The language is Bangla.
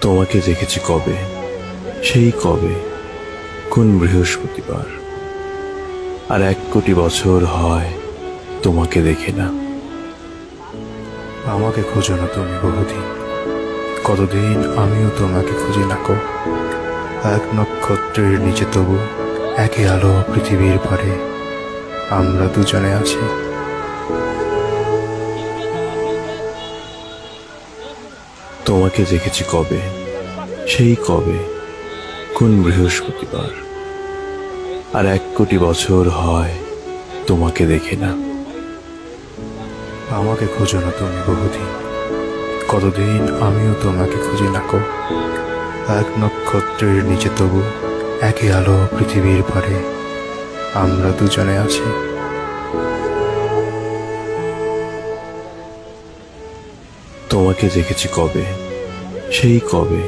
তোমাকে দেখেছি কবে, সেই কবে, কোন বৃহস্পতিবার। আর 1 কোটি বছর হয় তোমাকে দেখে না। আমাকে খোঁজো না তুমি বহুদিন, কতদিন আমিও তোমাকে খুঁজি না গো। এক নক্ষত্রের নিচে তবু একই আলো পৃথিবীর পারে আমরা দুজনে আছি। তোমাকে দেখেছি কবে, সেই কবে, কোন বৃহস্পতিবার। আর 1 কোটি বছর হয় তোমাকে দেখে না। আমাকে খোঁজো না তুমি বহুদিন, কতদিন আমিও তোমাকে খুঁজি না গো। এক নক্ষত্রের নিচে তবু একই আলো পৃথিবীর পারে আমরা দুজনে আছি। তোমাকে দেখেছি কবে, সেই কবে,